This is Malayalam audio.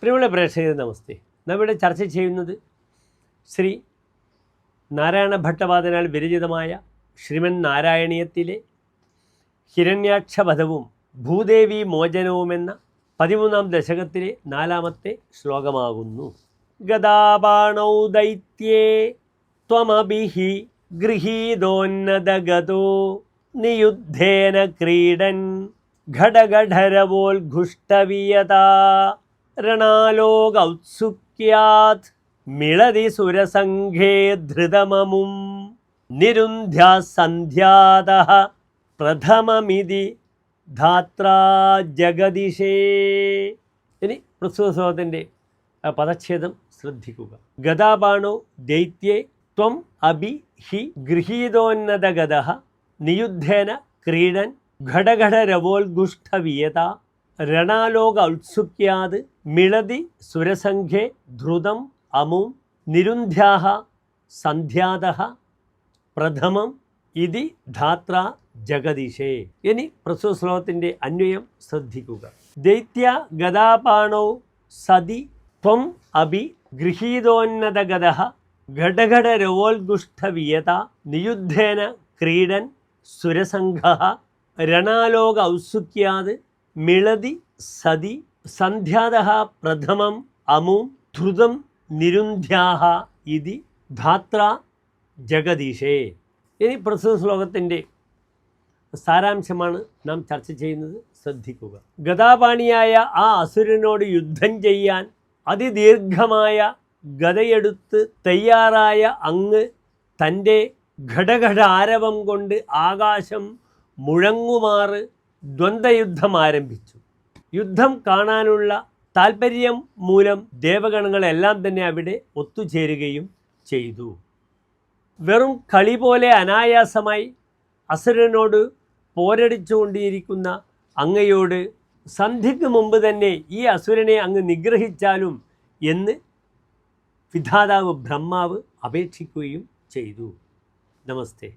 പ്രിയമുള്ള പ്രേക്ഷകരെ നമസ്തേ. നാം ഇവിടെ ചർച്ച ചെയ്യുന്നത് ശ്രീ നാരായണ ഭട്ടപാദനാൽ വിരചിതമായ ശ്രീമൻ നാരായണീയത്തിലെ ഹിരണ്യാക്ഷവധവും ഭൂദേവി മോചനവുമെന്ന 13-ാം ദശകത്തിലെ 4-ാമത്തെ ശ്ലോകമാകുന്നു. ഗദാബാണൗ ദൈത്യേ ത്വമഭിഹി ഗൃഹീതോന്നതഗതോ നിയുദ്ധേന ക്രീഡൻ ഘടഘടരവോൽഘുഷ്ടവിയതാ രണാലോകൗത്സുക്യാത് മിളതി സുരസംഘേ ധൃതമമും നിരുന്ധ്യാസന്ധ്യാതഃ പ്രഥമമിതി ധാത്രാ ജഗദിശേ. ഇനി പ്രസ്തുത ശ്ലോകത്തിൻ്റെ പദച്ഛേദം ശ്രദ്ധിക്കുക. ഗദാബാണോ ദൈത്യേ ത്വം അഭി ഹി ഗൃഹീതോന്നതഗതഃ നിയുദ്ധേന ക്രീഡൻ ഘടഘടരവോൽഘുഷ്ടവിയത രണാലോക ഔത്സുക്യാത് മിളതി സുരസംഘേ ധൃതം അമും നിരുന്ധ്യാഃ സന്ധ്യാതഃ പ്രഥമം ഇതി ധാത്ര ജഗദീശേ. ഇനി പ്രസ്തുത ശ്ലോകത്തിൻ്റെ അന്വയം ശ്രദ്ധിക്കുക. ദൈത്യ ഗദാപാണോ സതി ത്വം അഭി ഗൃഹീതോന്നതഗതഃ ഘടഘടരവോൽഘുഷ്ടവിയത നിയുദ്ധേന ക്രീഡൻ സുരസംഘഃ രണാലോക ഔത്സുക്യാത് മിളതി സതി സന്ധ്യാതഃ പ്രഥമം അമും ധൃതം നിരുന്ധ്യാഃ ഇതി ധാത്ര ജഗദീശേ. ഇനി പ്രസ്തുത ശ്ലോകത്തിൻ്റെ സാരാംശമാണ് നാം ചർച്ച ചെയ്യുന്നത്. ശ്രദ്ധിക്കുക. ഗദാപാണിയായ ആ അസുരനോട് യുദ്ധം ചെയ്യാൻ അതിദീർഘമായ ഗദയെടുത്ത് തയ്യാറായ അങ്ങ് തൻ്റെ ഘടഘട ആരവം കൊണ്ട് ആകാശം മുഴങ്ങുമാറ് ദ്വന്ദ്വയുദ്ധം ആരംഭിച്ചു. യുദ്ധം കാണാനുള്ള താൽപ്പര്യം മൂലം ദേവഗണങ്ങളെല്ലാം തന്നെ അവിടെ ഒത്തുചേരുകയും ചെയ്തു. വെറും കളി പോലെ അനായാസമായി അസുരനോട് പോരടിച്ചുകൊണ്ടിരിക്കുന്ന അങ്ങയോട് സന്ധ്യയ്ക്ക് മുമ്പ് തന്നെ ഈ അസുരനെ അങ്ങ് നിഗ്രഹിച്ചാലും എന്ന് വിധാതാവ് ബ്രഹ്മാവ് അപേക്ഷിക്കുകയും ചെയ്തു. നമസ്തേ.